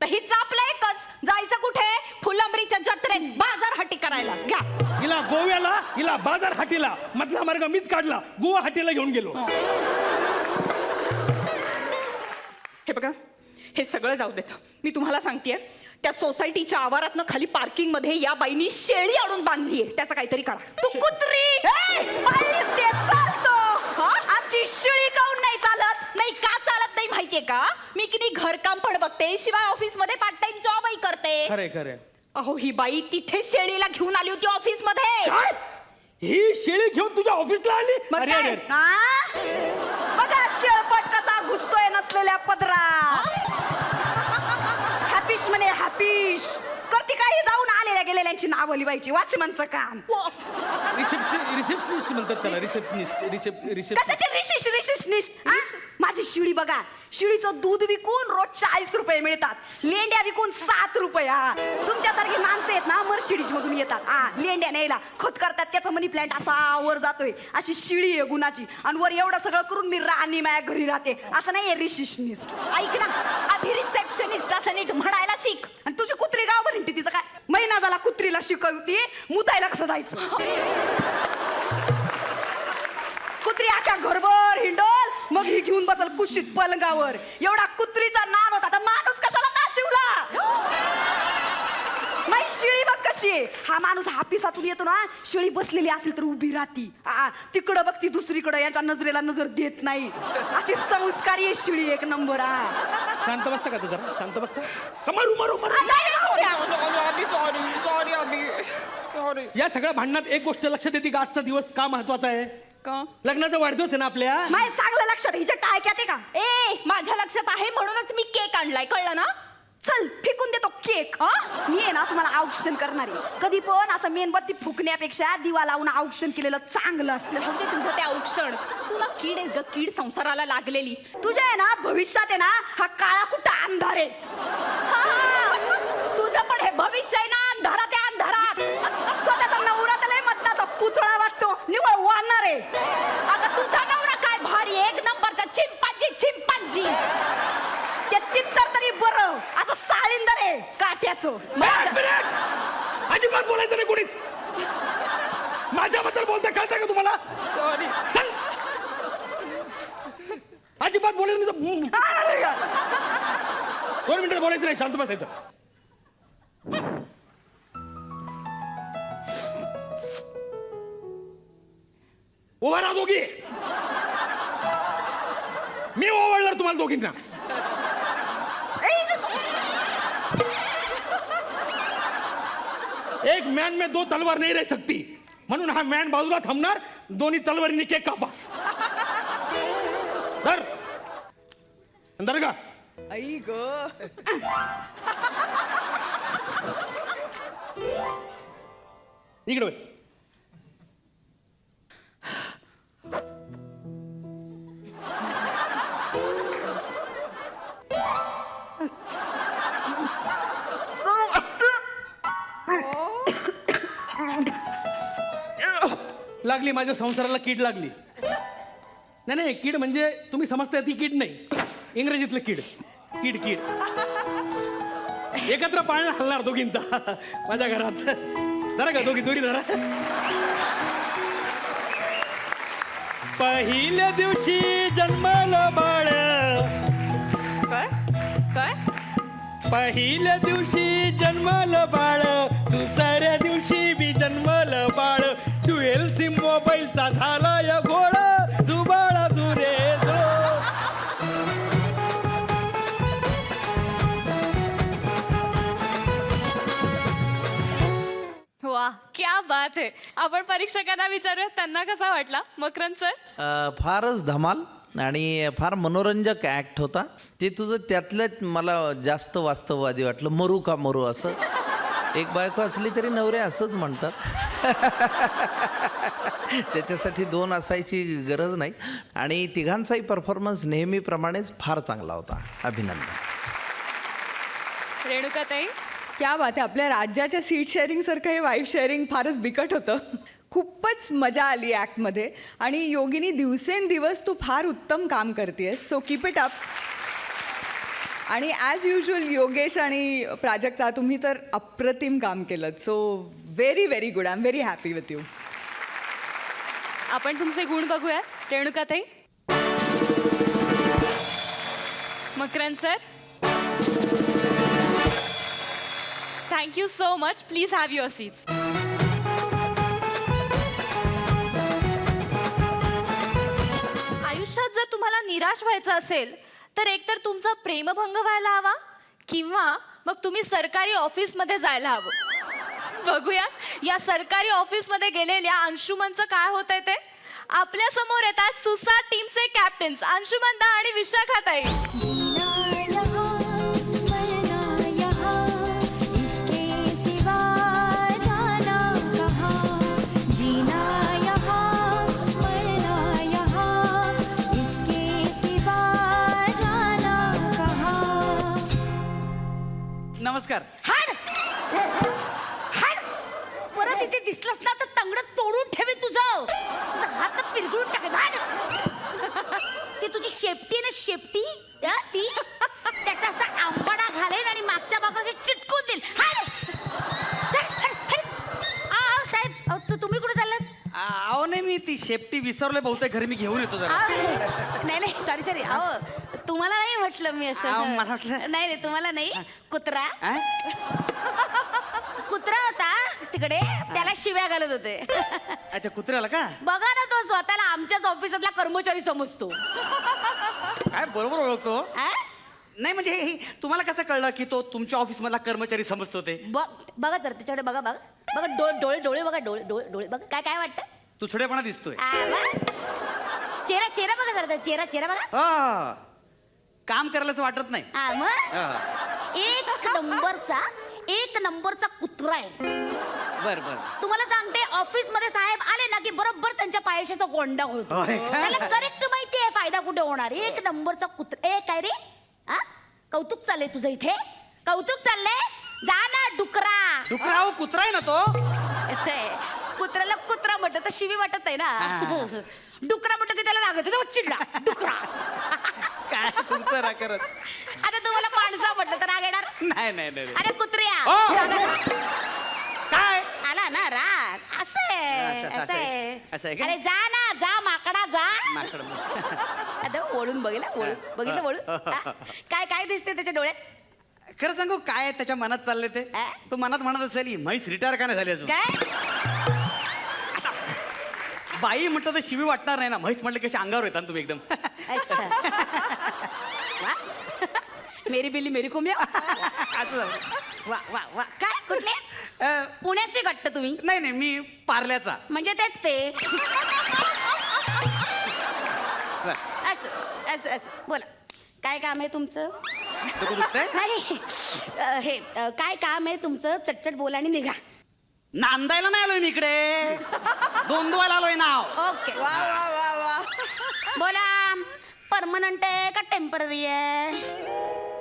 तर हिचं आपलं एकच, जायचं कुठे? फुलंब्रीच्या जत्रेत बाजार हट्टी करायला. घ्या हिला गोव्याला, हिला बाजार हाटीला, मधला मार्ग मीच काढला, गोवा हाटीला घेऊन गेलो. हे बघा, हे सगळं जाऊ देत, मी तुम्हाला सांगतेय, त्या सोसायटीच्या आवारातनं खाली पार्किंग मध्ये या बाईनी शेळी आणून बांधलीये, त्याचं काहीतरी करा. तू कुत्री पाळलीस ते चालतो. आमची शिळी काऊन नाही चालत? नाही का चालत नाही माहितीये का? मी किती घरकाम पण बघते, शिवाय ऑफिस मध्ये पार्ट टाइम जॉबही करते. खरे खरे. अहो, ही बाई तिथे शेळीला घेऊन आली होती ऑफिस मध्ये. काय? ही शेळी घेऊन तुझ्या ऑफिसला आली? मग अरे काय? अरे. बघा शेळपट कसा घुसतोय नसलेल्या पदरात. हॅपिश म्हणे हॅपिश. करती काही जाऊन आलेल्या गेलेल्यांची नावं लिवायची, वॉचमनचं काम. रिसेप्शनिस्ट म्हणतात त्याला, रिसेप्शनिस्ट. कशाचे रिशिश माझी शिळी बघा, शिळीचं दूध विकून रोज 40 रुपये मिळतात, लेंड्या विकून 7 रुपये. तुमच्यासारखी माणसं आहेत ना मर्सिडीज मधून येतात, लेंड्या न्यायला खत करतात, त्याचा मनी प्लांट असा वर जातोय. अशी शिळी आहे गुणाची, आणि वर एवढं सगळं करून मी राणी माझ्या घरी राहते, असं नाही रिशिशनिस्ट. ऐक ना, आधी रिसेप्शनिस्ट असं नीट म्हणायला शिक. आणि तुझी कुत्री गावभर हिंडते, तिचं काय? महिना झाला कुत्रीला शिकवती मुतायला कसं जायचं. कुत्री आख्या घरभर हिंडल, मग ही घेऊन बसल कुशीत पलंगावर. एवढा कुत्रीचा नाद होता, तर माणूस कशाला नाशिवला? नाही शिळी बघ कशी आहे. हा माणूस हापिसातून येतो ना, शिळी बसलेली असेल तर उभी राहती, तिकडं बघती दुसरीकडं, यांच्या नजरेला नजर देत नाही. अशी संस्कारी आहे शिळी, एक नंबर. शांत बसता का तू जरा? शांत बसता का? मारू मारू मारू. सॉरी. या सगळ्या भांडणात एक गोष्ट लक्षात येते का? आजचा दिवस का महत्वाचा आहे? का? लग्नाचा वाढदिवस आहे ना आपल्या. माय चांगलं लक्षात, हिच्या टाळक्यात आहे का? माझ्या लक्षात आहे, म्हणूनच मी केक आणलाय, कळलं ना? चल फेकून देतो केक. मी आहे ना तुम्हाला औक्षण करणार आहे. कधी पण असं मेणबत्ती फुकण्यापेक्षा दिवा लावून औक्षण केलेलं चांगलं असतं. राहू दे तुझं ते औक्षण. तू ना कीड आहेस ग, कीड संसाराला लागलेली. तुझ्या आहे ना भविष्यात आहे ना हा काळा कुठं अंधार आहे. तुझं पण हे भविष्य आहे ना अंधारात आहे, अंधारात. स्वतःचा नवरा त्याला मताचा पुतळा वाटतो, निवळ वाढणार आहे. आता तुझा नवरा काय भारी, एक नंबरचा चिंपांजी. ते तित्तर तरी बरं, असं साळींदर आहे काट्याचं. अजिबात बोलायचं नाही कोणीच. माझ्याबद्दल बोलता कळतं का तुम्हाला? सॉरी. अजिबात बोलायचं नाही. 2 मिनिटं बोलायचं नाही, शांत बसायचं. उभा राहा दोघी. मी ओवाळणार तुम्हाला दोघींना. एक मॅन में 2 तलवार नहीं रह सकती, म्हणून हा मॅन बाजूला थांबणार, दोन्ही तलवारीने केक कापा. धर धर का? आई ग. इकडे लागली, माझ्या संसाराला कीड लागली. नाही कीड म्हणजे तुम्ही समजता ती कीड नाही, इंग्रजीतलं कीड. कीड कीड एकत्र पाळणं हलणार दोघींचा माझ्या घरात. धरा का दोघी दोरी धरा. पहिल्या दिवशी जन्मलं बाळ. काय? पहिल्या दिवशी जन्मलं बाळ, दुसऱ्या दिवशी बी जन्मलं बाळ. 12 सिम मोबाईलचा झाला या घोळ, जुबाळा जुरे जो. वा, क्या बात आहे. आपण परीक्षकांना विचारूयात त्यांना कसा वाटला मकरंद सर. फारच धमाल आणि फार मनोरंजक ॲक्ट होता. ते तुझं त्यातलं मला जास्त वास्तववादी वाटलं. मरू का मरू असं. एक बायको असली तरी नवरे असंच म्हणतात. त्याच्यासाठी 2 असायची गरज नाही. आणि तिघांचाही परफॉर्मन्स नेहमीप्रमाणेच फार चांगला होता. अभिनंदन. रेणुकाताई. क्या बात आहे. आपल्या राज्याच्या सीट शेअरिंग सारखं हे वाईफ शेअरिंग फारच बिकट होतं. खूपच मजा आली ॲक्टमध्ये आणि योगिनी दिवसेंदिवस तू फार उत्तम काम करतेस, सो कीप इट अप. आणि ॲज युजल योगेश आणि प्राजक्ता तुम्ही तर अप्रतिम काम केलं, so very very good. I am very happy with you. आपण तुमचे गुण बघूया. रेणुकाताई, Makarand sir, thank you so much. Please have your seats. आयुष्यात जर तुम्हाला निराश व्हायचं असेल तर एकतर तुमचा प्रेमभंग व्हायला हवा किंवा मग तुम्ही सरकारी ऑफिसमध्ये जायला हवं. बघूया या सरकारी ऑफिसमध्ये गेलेल्या अंशुमनचं काय होतंय ते. आपल्या समोर येतात सुसा टीमचे कॅप्टन्स अंशुमन दा आणि विशाखाताई. नमस्कार. हाड हाड परत इथे दिसलंस ना तर तंगड तोडून ठेवे तुझं हात पिरगळून टाकेल. हाड ती तुझी शेपटी आहे ना, शेपटी ती त्याचा असा आंबाडा घालेल आणि मागच्या बाजूला चिटकून देईल. हाड साहेब, तुम्ही कुठे चाललात? अहो नाही, मी ती शेपटी विसरलोय बहुतेक, घरी मी घेऊन येतो जरा. नाही नाही, सॉरी. अहो तुम्हाला नाही म्हटलं मी असं. मला वाटलं. नाही नाही, तुम्हाला नाही. कुत्रा होता तिकडे, त्याला शिव्या घालत होते. अच्छा, कुत्र्याला का? बघा ना, तो स्वतःला आमच्याच ऑफिसातला कर्मचारी समजतो. काय बरोबर ओळखतो. आ? नाही म्हणजे तुम्हाला कसं कळलं की तो तुमच्या ऑफिस मधला कर्मचारी समजतो ते? बघा तर त्याच्याकडे बघा डोळे बघा, डोळे बघा. काय वाटतं? तुसडेपणा दिसतोय. चेहरा बघा जरा, चेहरा बघा. काम करायलाच वाटत नाही. मग एक नंबरचा कुत्रा आहे. बर. तुम्हाला सांगते, ऑफिस मध्ये साहेब आले ना की बरोबर त्यांच्या पायाशाचा गोंडा होतो. होय का? त्याला करेक्ट माहितीये फायदा कुठे होणार. एक नंबरचा कुत्रा. काय रे, कौतुक चाललंय तुझं इथे? कौतुक चाललंय? जा ना डुकरा. कुत्रा आहे ना तो. कुत्र्याला कुत्रा म्हटलं तर शिवी वाटत आहे ना. डुकरा म्हटलं की त्याला लागत चिडला. डुकरा. काय तुमचं ना करत. आता तुम्हाला माणसा म्हटलं तर राग येणार? नाही. अरे कुत्र्या, काय आला ना राग. असं आहे. अरे जा ना, जा माकडा जा. आता वळून बघितलं. काय दिसते त्याच्या डोळ्यात? खरं सांगू काय त्याच्या मनात चालले ते? तो मनात म्हणत असेल ही म्हैस रिटायर का नाही झाली अजून. काय बाई म्हटलं तर शिवी वाटणार नाही ना. म्हैस म्हटलं कशी अंगावर येतात तुम्ही एकदम. वा. मेरी बिल्ली मेरी कोंबड्या. वा. काय कुठले? पुण्याचे गट्ट तुम्ही? नाही, मी पार्ल्याचा. म्हणजे तेच ते. असं बोला. काय काम आहे तुमचं? नाही, काय काम आहे तुमचं? चटचट बोला आणि निघा. नांदायला नाही आलोय मी इकडे, दोंदवायला आलोय नाव. ओके. वा. बोला. परमनंट आहे का टेम्पररी आहे?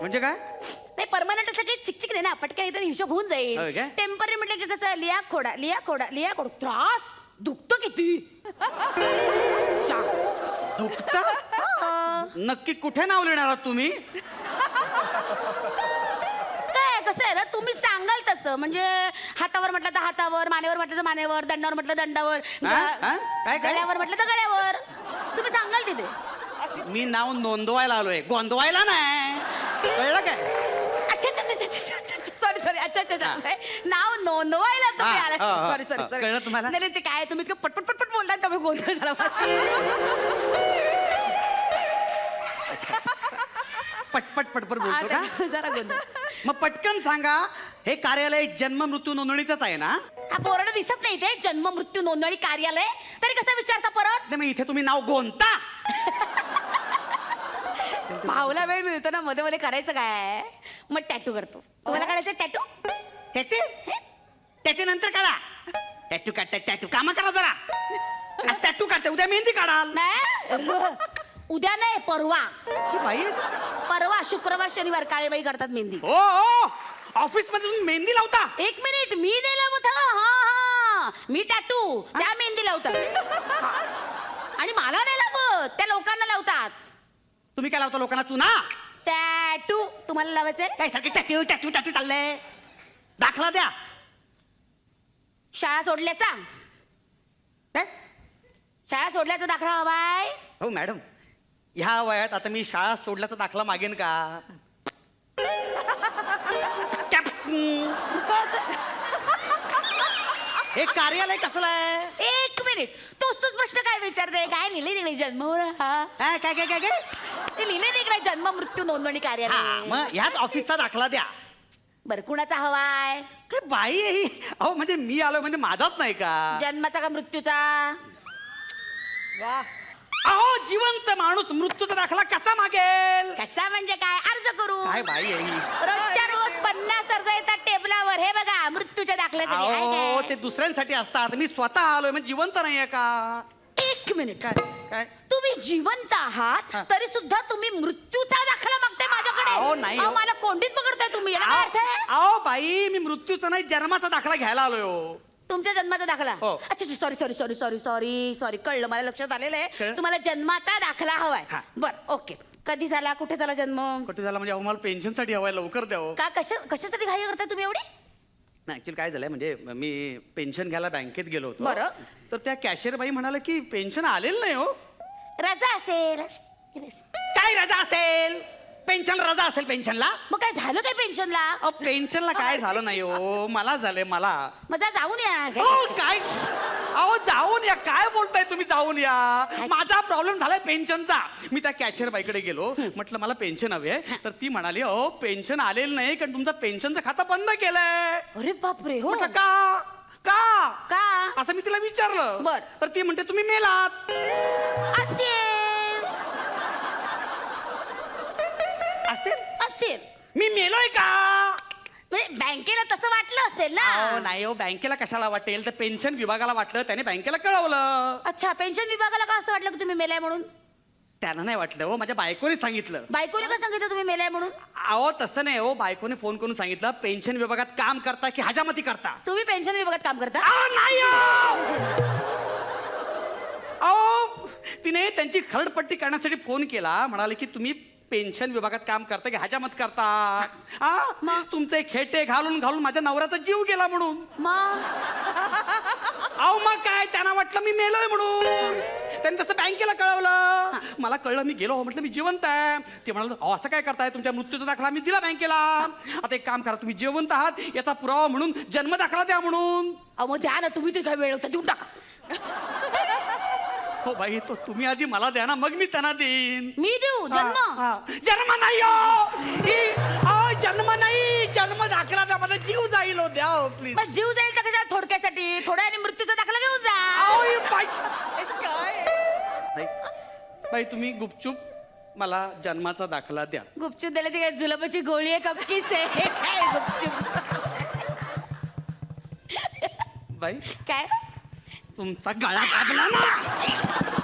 म्हणजे काय? नाही, परमनंट असं काही चिकचिक नाही ना, पटकन इथं हिशोब होऊन जाईल. टेम्पररी म्हटलं की कसं लिया खोडा त्रास दुखतं किती. दुखतं? नक्की कुठे नाव लिहिणार आहात तुम्ही? काय कसं आहे ना, तुम्ही सांगाल तसं. म्हणजे हातावर म्हटलं तर हातावर, मानेवर म्हटलं तर मानेवर, दंडावर म्हटलं तर दंडावर, गळ्यावर म्हटलं तर गळ्यावर. तुम्ही सांगाल तिथे. मी नाव नोंदवायला आलोय, गोंदवायला नाही. कळलं काय? सॉरी. अच्छा. नाव नोंदवायला तुम्ही आला. सॉरी. कळलं तुम्हाला? नाही ते काय तुम्ही पटपट बोलतात, त्यामुळे गोंधळ झाला. पटपट बोलतो का? जरा गोंधळ. मग पटकन सांगा, हे कार्यालय जन्म मृत्यू नोंदणीचंच आहे ना? हा बोर्ड दिसत नाही ते जन्म मृत्यू नोंदणी कार्यालय, तरी कसं विचारता परत? नाही, इथे तुम्ही नाव गोंदता. भावला वेळ मिळतो ना, मध्ये करायचं काय? मग टॅटू करतो. तुम्हाला काढायचं टॅटू? टॅटू नंतर काढा. टॅटू कामा करा जरा. आज टॅटू काढते, उद्या मेहंदी काढाल. उद्या नाही, परवा. बाई परवा शुक्रवार शनिवार काळेबाई करतात मेहंदी. ओ ऑफिस मध्ये तुम्ही मेहंदी लावता? एक मिनिट, मी नाही लावत. हा मी टॅटू त्या मेहंदी लावतात आणि मला नाही लावत, त्या लोकांना लावतात. तुम्ही काय लावता लोकांना? चुना? टॅटू तुम्हाला लावायचंय? काय सारखी टॅटू टॅटू टॅटू चाललंय? दाखला द्या. शाळा सोडल्याचा? काय? शाळा सोडल्याचा दाखला हवाय? हो मॅडम, ह्या वयात आता मी शाळा सोडल्याचा दाखला मागेन का? हे कार्यालय कसलं आहे? एक मिनिट, तोच प्रश्न काय विचारते? काय लिहिले तिकडे जन्म? काय काय काय काय काय? ते लिहिले तिकडे जन्म मृत्यू नोंदणी हा, कार्यालय. मग ह्याच ऑफिसचा दाखला द्या. बरं, कुणाचा हवाय? काय बाई आहे ही? अहो म्हणजे मी आलो म्हणजे माझाच नाही का? जन्माचा का मृत्यूचा? अहो जिवंत माणूस मृत्यूचा दाखला कसा मागेल? कसा म्हणजे काय? अर्ज करू. काय बाई आहे ही? रोजच्या रोज 50 अर्ज येतात टेबलावर. हे बघा, मृत्यूच्या दाखल्यासाठी आहे अहो काय? ते दुसऱ्यांसाठी असतात, मी स्वतः आलोय म्हणजे जिवंत नाहीये का? एक मिनिट, काय काय? तुम्ही जिवंत आहात हा. तरी सुद्धा तुम्ही मृत्यूचा दाखला मागताय माझ्याकडे? अहो, नाही, अहो, हो. मला कोंडीत पकडताय तुम्ही. याला काय अर्थ आहे? अहो बाई, मी मृत्यूचा नाही जन्माचा दाखला घ्यायला आलोय हो. तुमच्या जन्माचा दाखला? हो. अच्छा, sorry sorry sorry sorry sorry sorry, कळलं, मला लक्षात आलेलं आहे. कळलं? तुम्हाला जन्माचा दाखला हवाय. हा. बरं, ओके. कधी झाला, कुठे झाला जन्म? कुठे झाला म्हणजे? अहो मला पेन्शनसाठी हवाय, लवकर द्यावं. का कशासाठी घाई करताय तुम्ही एवढी? नाही ऍक्च्युली काय झालंय म्हणजे मी पेन्शन घ्यायला बँकेत गेलो होतो. बरं. तर त्या कॅशियर बाई म्हणाले की पेन्शन आलेलं नाही हो. रजा असेल. काय रजा असेल? पेन्शन रजा असेल पेन्शनला? मग काय झालं काय पेन्शनला? अहो पेन्शनला काय झालं नाही हो, मला झालंय मला. मग जा, जाऊन या. हो काय? अहो जाऊन या, काय बोलताय तुम्ही? जाऊन या. माझा प्रॉब्लेम झालाय पेन्शनचा. मी त्या कॅशियर बाईकडे गेलो, म्हटलं मला पेन्शन हवी आहे. तर ती म्हणाली अहो पेन्शन आलेलं नाही कारण तुमचं पेन्शनचं खातं बंद केलंय. अरे बापरे. हो म्हटलं का का का? असं मी तिला विचारलं. बर. तर ती म्हणते तुम्ही मेलात. असेल असेल? मी मेलोय का? म्हणजे बँकेला तसं वाटलं असेल अहो ना? नाही हो, बँकेला कशाला वाटेल? तर पेन्शन विभागाला वाटलं, त्याने बँकेला कळवलं. अच्छा, पेन्शन विभागाला का असं वाटलं की तुम्ही मेलाय म्हणून? त्यांना नाही वाटलं हो, माझ्या बायकोने सांगितलं. बायकोने का सांगितलं तुम्ही मेलाय म्हणून? अहो तसं नाही हो, बायकोने फोन करून सांगितलं पेन्शन विभागात काम करता की हजामती करता. तुम्ही पेन्शन विभागात काम करता? अहो नाही हो. अहो तिने त्यांची खरडपट्टी करण्यासाठी फोन केला, म्हणाले की तुम्ही पेन्शन विभागात काम करता की हजामत करता? हा, तुमचे खेटे घालून घालून माझ्या नवऱ्याचा जीव गेला म्हणून. मग अहो मग काय, त्यांना वाटलं मी मेलोय म्हणून. त्यांनी तसं बँकेला कळवलं. मला कळलं, मी गेलो, म्हटलं मी जिवंत आहे. ते म्हणाल अहो असं काय करताय, तुमच्या मृत्यूचा दाखला मी दिला बँकेला. आता एक काम करा, तुम्ही जिवंत आहात याचा पुरावा म्हणून जन्म दाखला द्या म्हणून. अहो मग द्या ना, तुम्ही तरी काय वेळ होता, देऊन टाका. हो बाई, तो तुम्ही आधी मला द्या ना, मग मी त्यांना देईन. मी देऊ जन्म? जन्म नाही हो, जन्म नाही, जन्म दाखला द्या, माझा जीव जाईल हो, द्या हो प्लीज. मग जीव जाईल तर कशा? थोडक्यासाठी थोड्या आणि मृत्यूचा दाखला घेऊन जा. बाई तुम्ही गुपचूप मला जन्माचा दाखला द्या. गुपचूप दिले ती काय जुलाबाची गोळी आहे, कपकीस आहे? काय गुपचूप? बाई काय तुमचा गळा दाबला ना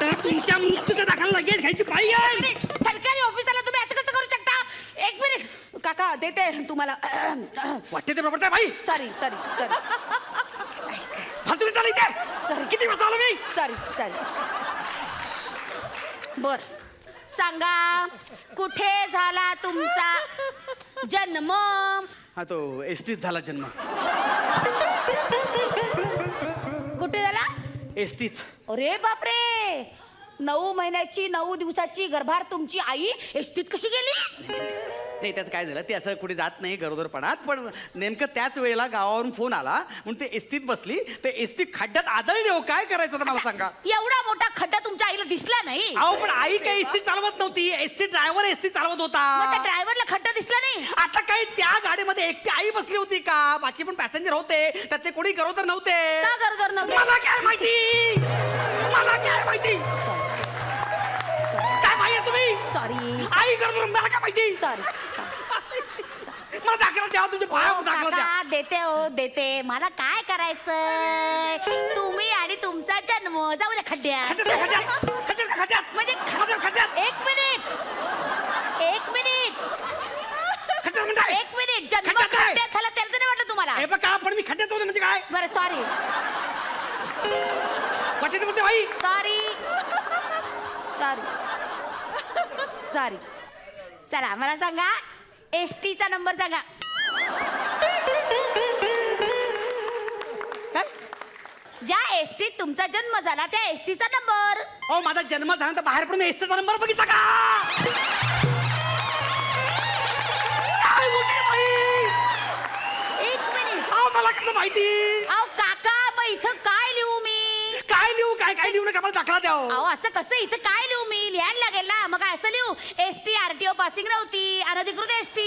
तर तुमच्या मृत्यूचा दाखला लगेच घ्यायची पाहिजे. सरकारी ऑफिसला तुम्ही असं कसं करू शकता? एक मिनिट काका, देते तुम्हाला. वाटते ते प्रॉपर्टी बाई. सॉरी सॉरी सॉरी फालतू चालू इथे. Sorry. किती वाजता आलो मी? Sorry sorry. बर, सांगा कुठे झाला तुमचा जन्म? हा तो एसटीत झाला जन्म. कुठे झाला? एसटीत. अरे बापरे, 9 महिन्याची 9 दिवसाची गर्भार तुमची आई एसटीत कशी गेली? नाही त्याचं काय झालं, ते असं कुठे जात नाही गरोदरपणात, पण नेमकं त्याच वेळेला गावावरून फोन आला म्हणून ते एसटीत बसली. ते एसटी खड्ड्यात आदळली हो, काय करायचं तर मला सांगा. एवढा मोठा खड्डा तुमच्या आईला दिसला नाही? अहो पण आई काही एसटी चालवत नव्हती, एसटी ड्रायव्हर एसटी चालवत मग त्या होता. ड्रायव्हरला खड्डा दिसला नाही? आता काही त्या गाडीमध्ये एकटी आई बसली होती का? बाकी पण पॅसेंजर होते, त्यात ते कोणी गरोदर नव्हते. का गरोदर नव्हते? मला काय माहिती, मला काय माहिती. काय माहिती तुम्ही? सॉरी आई गरोदर, मला काय माहिती. सॉरी. मला दाखला द्या, तुमच्या पाया दाखला द्या. काका, देते हो देते. मला काय करायचंय? तुम्ही आणि तुमचा जन्म जाऊ द्या खड्ड्यात. खड्ड्यात, खड्ड्यात, खड्ड्यात, खड्ड्यात. म्हणजे माझ्या खड्ड्यात. एक मिनिट खड्ड्यात म्हणताय. एक मिनिट जन्म खड्ड्यात आहे. खड्ड्यात सॉरी सॉरी वाटेचं बोलते भाई. Sorry sorry sorry. चला मला सांगा ST चा नंबर सांगा. काय? ज्या ST तुमचा जन्म झाला त्या ST चा नंबर. अहो माझा जन्म झाला तर बाहेर पडून एसटीचा नंबर बघितला का? काय बोलते बाई? एक मिनिट. अहो मला कसं माहिती? अहो काका मग इथं काय लिहू मी? काय लिहू काय लिहू नका, मला दाखला द्या. अहो असं कसं इथं काय लिहू मी? लिहायला लागेल ना. मग काय असं लिहू ST RTO पासिंग नव्हती, अनधिकृत ST.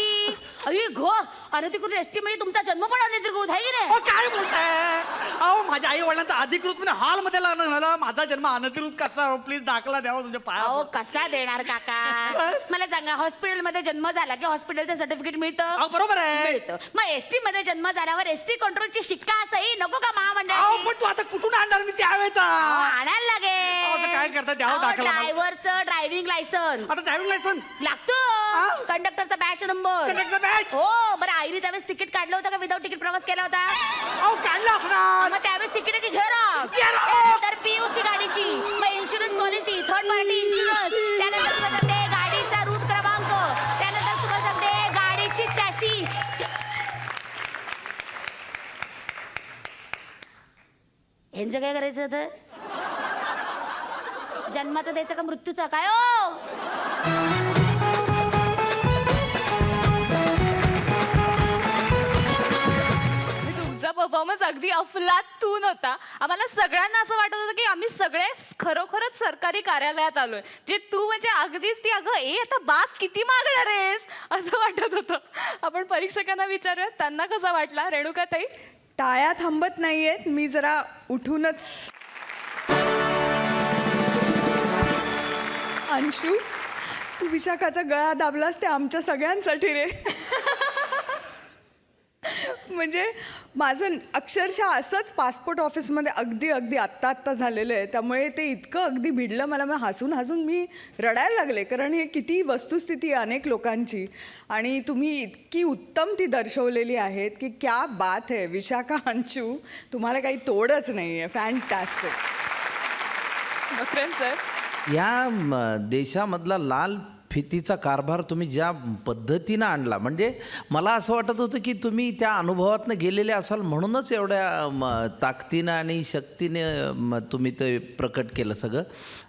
अरे घो, अनधिकृत ST म्हणजे तुमचा जन्म पण अनधिकृत आहे की नाही? अहो काय बोलताय? अहो माझ्या आई वडिलांचा अधिकृत हॉल मध्ये लग्न झालं, माझा जन्म अनधिकृत कसा? प्लीज दाखला द्यावा तुमच्या पाया. अहो कसा देणार काका? मला सांगा हॉस्पिटलमध्ये जन्म झाला की हॉस्पिटलचं सर्टिफिकेट मिळतं? अहो बरोबर आहे. मिळतं. मग ST मध्ये जन्म झाल्यावर ST कंट्रोलची शिक्का सही नको का अहो महामंडळाची? पण तू आता कुठून आणणार मी त्यावेळेचा? आणायला असं लागेल. काय करता? द्यावं दाखला मला. ड्रायव्हरचं ड्रायव्हिंग लायसन्स आता ड्रायव्हिंग लायसन लागतं. कंडक्टरचा बॅच नंबर. Conductor batch. हो बरं आईने त्यावेळेस तिकीट काढलं होतं का विदाऊट तिकीट प्रवास केला होता? अहो काढला असणार. मग त्यावेळेस तिकीटाची झेरॉक्स. Xerox. त्यानंतर PUC गाडीची, मग insurance policy, third party insurance, त्यानंतर तुम्हाला सांगते गाडीचा रूट क्रमांक, त्यानंतर तुम्हाला सांगते गाडीची चॅसी. ह्यांचं काय करायचं होतं? जन्माचं द्यायचं का मृत्यूचा काय ओ? तुमचा परफॉर्मन्स अगदी अफलातून होता. आम्हाला सगळ्यांना असं वाटत होतं की आम्ही सगळे खरोखरच सरकारी कार्यालयात आलोय. जे तू म्हणजे अगदीच ती अगं आता बास किती मागणार आहेस असं वाटत होतं. आपण परीक्षकांना विचारूयात त्यांना कसा वाटला. रेणुकाताई टाळ्या थांबत नाहीयेत. मी जरा उठूनच. अंशू तू विशाखाचा गळा दाबलास ते आमच्या सगळ्यांसाठी रे. म्हणजे माझं अक्षरशः असंच पासपोर्ट ऑफिसमध्ये अगदी आत्ता झालेलं आहे. त्यामुळे ते इतकं अगदी भिडलं मला. मग हसून मी रडायला लागले. कारण हे किती वस्तुस्थिती आहे अनेक लोकांची. आणि तुम्ही इतकी उत्तम ती दर्शवलेली आहेत की क्या बात आहे. विशाखा अंशू तुम्हाला काही तोडच नाही आहे. फॅन्टॅस्टिक. मकरंद सर या देशामधला लाल फितीचा कारभार तुम्ही ज्या पद्धतीनं आणला, म्हणजे मला असं वाटत होतं की तुम्ही त्या अनुभवातनं गेलेले असाल म्हणूनच एवढ्या ताकदीनं आणि शक्तीने तुम्ही ते प्रकट केलं सगळं.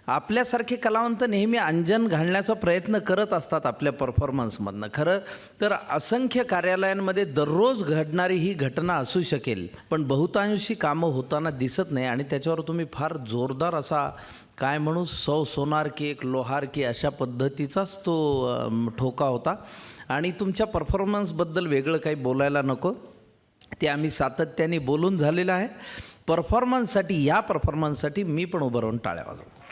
आपल्यासारखे कलावंत नेहमी अंजन घालण्याचा प्रयत्न करत असतात आपल्या परफॉर्मन्समधनं. खरं तर असंख्य कार्यालयांमध्ये दररोज घडणारी ही घटना असू शकेल, पण बहुतांशी कामं होताना दिसत नाही. आणि त्याच्यावर तुम्ही फार जोरदार असा काय म्हणू सोनार की एक लोहार की अशा पद्धतीचाच तो ठोका होता. आणि तुमच्या परफॉर्मन्सबद्दल वेगळं काही बोलायला नको, ते आम्ही सातत्याने बोलून झालेलं आहे. परफॉर्मन्ससाठी या परफॉर्मन्ससाठी मी पण उभं राहून टाळ्या वाजवतो.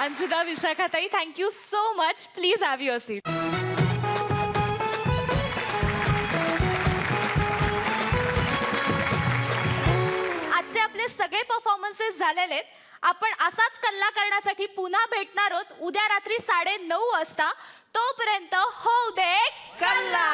अंशुदा विशाखाताई thank you so much. Please have your seat. आजचे आपले सगळे परफॉर्मन्सेस झालेले आहेत. आपण असाच कल्ला करण्यासाठी पुन्हा भेटणार आहोत उद्या रात्री 9:30 वाजता. तोपर्यंत होऊ दे कल्ला.